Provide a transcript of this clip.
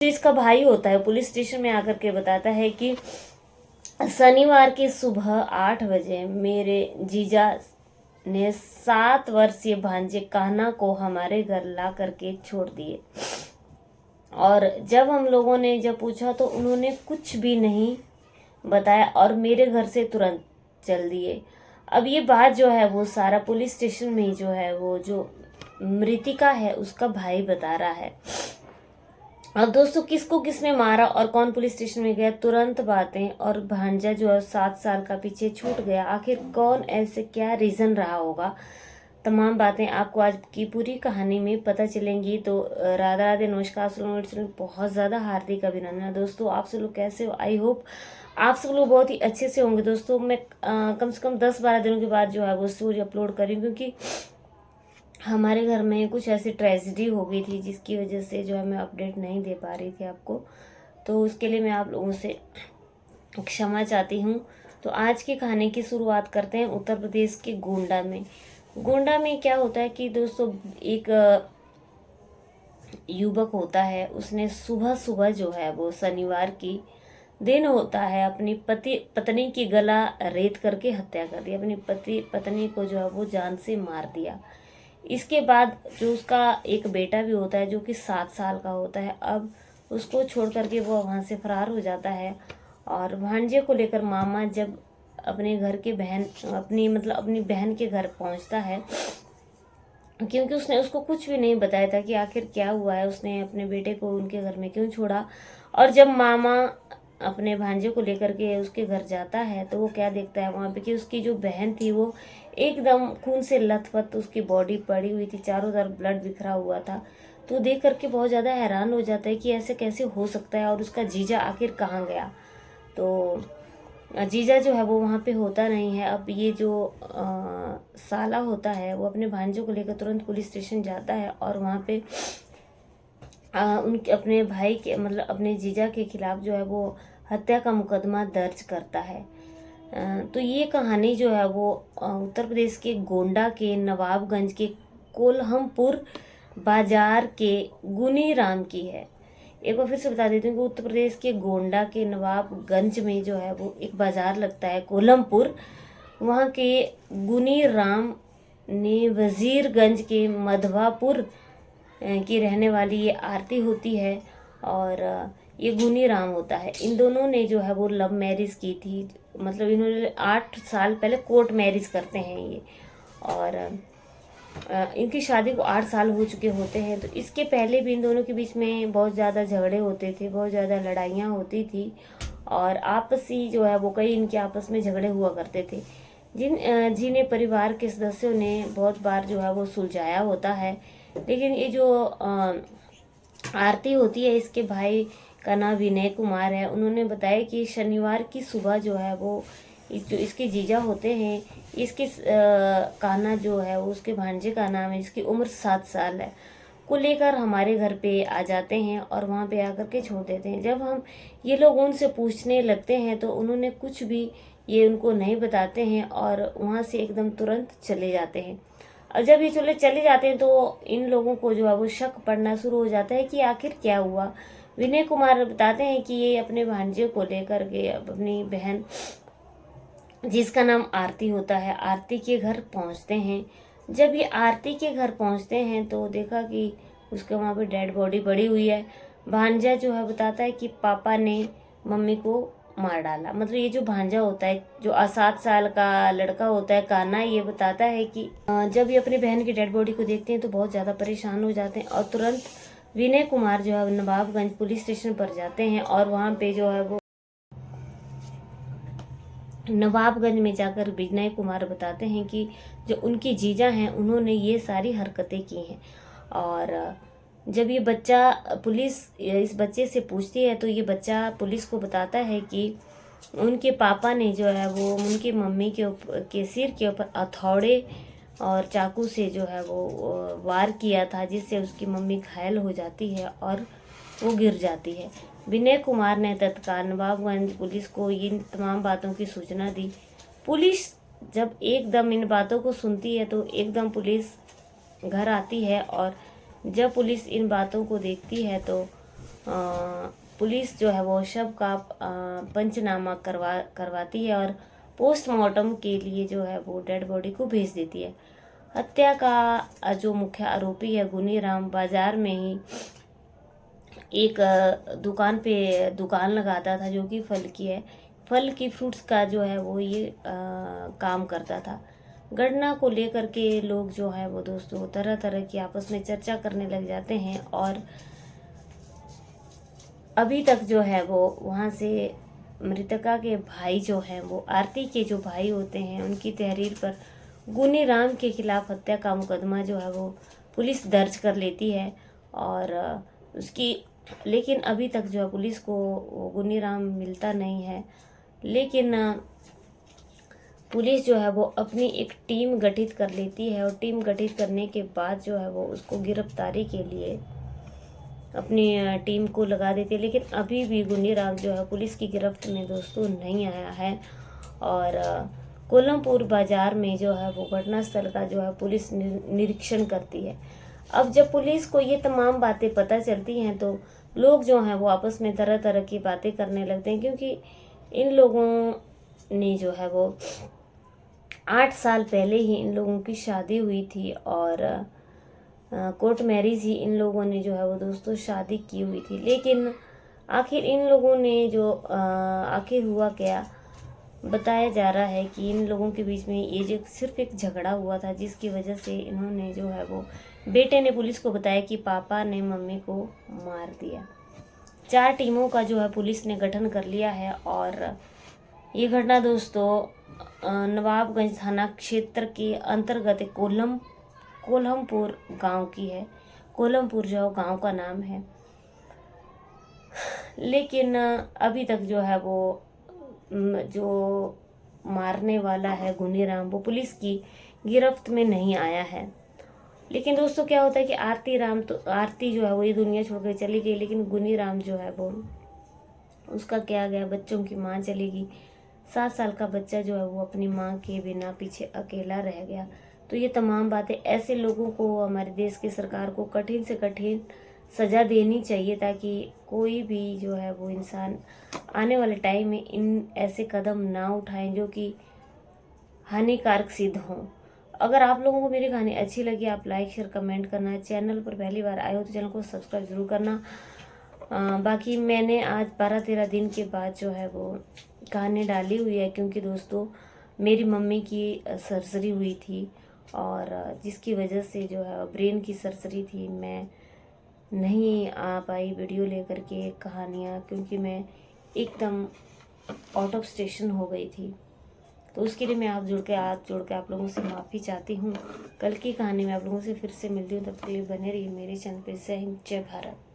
तो इसका भाई होता है, पुलिस स्टेशन में आकर के बताता है कि शनिवार की सुबह 8 बजे मेरे जीजा ने 7 वर्षीय भांजे कान्हा को हमारे घर ला करके छोड़ दिए। और जब हम लोगों ने जब पूछा तो उन्होंने कुछ भी नहीं बताया और मेरे घर से तुरंत चल दिए। अब ये बात जो है वो सारा पुलिस स्टेशन में ही जो है वो जो मृतिका है उसका भाई बता रहा है। अब दोस्तों किसको किसने मारा और कौन पुलिस स्टेशन में गया, तुरंत बातें, और भांजा जो है 7 साल का पीछे छूट गया, आखिर कौन, ऐसे क्या रीज़न रहा होगा, तमाम बातें आपको आज की पूरी कहानी में पता चलेंगी। तो राधा राधे, नमस्कार, बहुत ज़्यादा हार्दिक अभिनंदन दोस्तों। आप सब लोग कैसे हो? आई होप आप सब लोग बहुत ही अच्छे से होंगे। दोस्तों मैं कम से कम 10-12 दिनों के बाद जो है वो स्टोरी अपलोड करी, क्योंकि हमारे घर में कुछ ऐसी ट्रेजिडी हो गई थी जिसकी वजह से जो है मैं अपडेट नहीं दे पा रही थी आपको। तो उसके लिए मैं आप लोगों से क्षमा चाहती हूँ। तो आज की कहानी की शुरुआत करते हैं उत्तर प्रदेश के गोंडा में। गोंडा में क्या होता है कि दोस्तों एक युवक होता है, उसने सुबह सुबह जो है वो शनिवार की दिन होता है अपनी पत्नी की गला रेत करके हत्या कर दी। अपनी पत्नी को जो है वो जान से मार दिया। इसके बाद जो उसका एक बेटा भी होता है जो कि 7 साल का होता है, अब उसको छोड़ करके वो वहाँ से फरार हो जाता है। और भांजे को लेकर मामा जब अपने घर के अपनी बहन के घर पहुँचता है, क्योंकि उसने उसको कुछ भी नहीं बताया था कि आखिर क्या हुआ है, उसने अपने बेटे को उनके घर में क्यों छोड़ा। और जब मामा अपने भांजे को लेकर के उसके घर जाता है तो वो क्या देखता है वहाँ पे कि उसकी जो बहन थी वो एकदम खून से लथपथ उसकी बॉडी पड़ी हुई थी, चारों तरफ ब्लड बिखरा हुआ था। तो देख करके बहुत ज़्यादा हैरान हो जाता है कि ऐसे कैसे हो सकता है और उसका जीजा आखिर कहाँ गया। तो जीजा जो है वो वहाँ पे होता नहीं है। अब ये जो साला होता है वो अपने भांजों को लेकर तुरंत पुलिस स्टेशन जाता है और वहाँ पे उनके अपने भाई के अपने जीजा के खिलाफ जो है वो हत्या का मुकदमा दर्ज करता है। तो ये कहानी जो है वो उत्तर प्रदेश के गोंडा के नवाबगंज के कोल्हमपुर बाजार के गुनी राम की है। एक बार फिर से बता देती हूँ कि उत्तर प्रदेश के गोंडा के नवाबगंज में जो है वो एक बाजार लगता है कोल्हमपुर, वहाँ के गुनी राम ने वजीरगंज के मधवापुर की रहने वाली ये आरती होती है और ये गुनी राम होता है। इन दोनों ने जो है वो लव मैरिज की थी, इन्होंने 8 साल पहले कोर्ट मैरिज करते हैं ये, और इनकी शादी को 8 साल हो चुके होते हैं। तो इसके पहले भी इन दोनों के बीच में बहुत ज़्यादा झगड़े होते थे, बहुत ज़्यादा लड़ाइयाँ होती थी और आपसी जो है वो कई इनके आपस में झगड़े हुआ करते थे, जिन्हें परिवार के सदस्यों ने बहुत बार जो है वो सुलझाया होता है। लेकिन ये जो आरती होती है, इसके भाई का नाम विनय कुमार है, उन्होंने बताया कि शनिवार की सुबह जो है वो जो इसके जीजा होते हैं, इसके कान्हा जो है वो उसके भांजे का नाम है, जिसकी उम्र 7 साल है, को लेकर हमारे घर पे आ जाते हैं और वहाँ पे आकर के छोड़ देते हैं। जब हम ये लोग उनसे पूछने लगते हैं तो उन्होंने कुछ भी ये उनको नहीं बताते हैं और वहाँ से एकदम तुरंत चले जाते हैं। और जब ये चले जाते हैं तो इन लोगों को जो है वो शक पड़ना शुरू हो जाता है कि आखिर क्या हुआ। विनय कुमार बताते हैं कि ये अपने भांजे को लेकर के अपनी बहन जिसका नाम आरती होता है, आरती के घर पहुंचते हैं। जब ये आरती के घर पहुंचते हैं तो देखा कि उसके वहाँ पे डेड बॉडी पड़ी हुई है। भांजा जो है बताता है कि पापा ने मम्मी को मार डाला। ये जो भांजा होता है, जो 7 साल का लड़का होता है कान्हा, ये बताता है कि जब ये अपनी बहन की डेड बॉडी को देखते हैं तो बहुत ज़्यादा परेशान हो जाते हैं और तुरंत विनय कुमार जो है नवाबगंज पुलिस स्टेशन पर जाते हैं और वहाँ पे जो है वो नवाबगंज में जाकर विनय कुमार बताते हैं कि जो उनकी जीजा हैं उन्होंने ये सारी हरकतें की हैं। और जब ये बच्चा पुलिस इस बच्चे से पूछती है तो ये बच्चा पुलिस को बताता है कि उनके पापा ने जो है वो उनकी मम्मी के सिर के ऊपर हथौड़े और चाकू से जो है वो वार किया था, जिससे उसकी मम्मी घायल हो जाती है और वो गिर जाती है। विनय कुमार ने तत्काल नवाबगंज पुलिस को इन तमाम बातों की सूचना दी। पुलिस जब एकदम इन बातों को सुनती है तो एकदम पुलिस घर आती है और जब पुलिस इन बातों को देखती है तो पुलिस जो है वो शव का पंचनामा करवाती है और पोस्टमार्टम के लिए जो है वो डेड बॉडी को भेज देती है। हत्या का जो मुख्य आरोपी है गुनीराम बाजार में ही एक दुकान लगाता था जो कि फल की फ्रूट्स का जो है वो ये काम करता था। घटना को लेकर के लोग जो है वो दोस्तों तरह तरह की आपस में चर्चा करने लग जाते हैं और अभी तक जो है वो वहाँ से मृतका के भाई जो हैं वो आरती के जो भाई होते हैं उनकी तहरीर पर गुनीराम के खिलाफ हत्या का मुकदमा जो है वो पुलिस दर्ज कर लेती है और उसकी लेकिन अभी तक जो है पुलिस को वो गुनीराम मिलता नहीं है। लेकिन पुलिस जो है वो अपनी एक टीम गठित कर लेती है और टीम गठित करने के बाद जो है वो उसको गिरफ्तारी के लिए अपनी टीम को लगा देती है। लेकिन अभी भी गुनीराम जो है पुलिस की गिरफ्त में दोस्तों नहीं आया है और कोलमपुर बाजार में जो है वो घटनास्थल का जो है पुलिस निरीक्षण करती है। अब जब पुलिस को ये तमाम बातें पता चलती हैं तो लोग जो हैं वो आपस में तरह तरह की बातें करने लगते हैं, क्योंकि इन लोगों ने जो है वो 8 साल पहले ही इन लोगों की शादी हुई थी और कोर्ट मैरिज ही इन लोगों ने जो है वो दोस्तों शादी की हुई थी। लेकिन आखिर इन लोगों ने जो आखिर हुआ क्या, बताया जा रहा है कि इन लोगों के बीच में ये जो सिर्फ एक झगड़ा हुआ था जिसकी वजह से इन्होंने जो है वो बेटे ने पुलिस को बताया कि पापा ने मम्मी को मार दिया। 4 टीमों का जो है पुलिस ने गठन कर लिया है और ये घटना दोस्तों नवाबगंज थाना क्षेत्र के अंतर्गत कोल्हमपुर गांव की है। कोल्हमपुर जो गांव का नाम है। लेकिन अभी तक जो है वो जो मारने वाला है गुनीराम वो पुलिस की गिरफ्त में नहीं आया है। लेकिन दोस्तों क्या होता है कि आरती जो है वो ये दुनिया छोड़कर चली गई, लेकिन गुनीराम जो है वो उसका क्या गया, बच्चों की माँ चली गई। 7 साल का बच्चा जो है वो अपनी माँ के बिना पीछे अकेला रह गया। तो ये तमाम बातें ऐसे लोगों को हमारे देश की सरकार को कठिन से कठिन सज़ा देनी चाहिए ताकि कोई भी जो है वो इंसान आने वाले टाइम में इन ऐसे कदम ना उठाएं जो कि हानिकारक सिद्ध हों। अगर आप लोगों को मेरी कहानी अच्छी लगी आप लाइक शेयर कमेंट करना। चैनल पर पहली बार आए हो तो चैनल को सब्सक्राइब जरूर करना। बाकी मैंने आज 12-13 दिन के बाद जो है वो कहानी डाली हुई है, क्योंकि दोस्तों मेरी मम्मी की सर्जरी हुई थी और जिसकी वजह से जो है ब्रेन की सर्जरी थी, मैं नहीं आ पाई वीडियो लेकर के कहानियाँ, क्योंकि मैं एकदम आउट ऑफ स्टेशन हो गई थी। तो उसके लिए मैं हाथ जोड़ के आप लोगों से माफ़ी चाहती हूँ। कल की कहानी में आप लोगों से फिर से मिलती हूँ, तब तक के लिए बने रहिए मेरे चैनल पर। जय हिंद, जय भारत।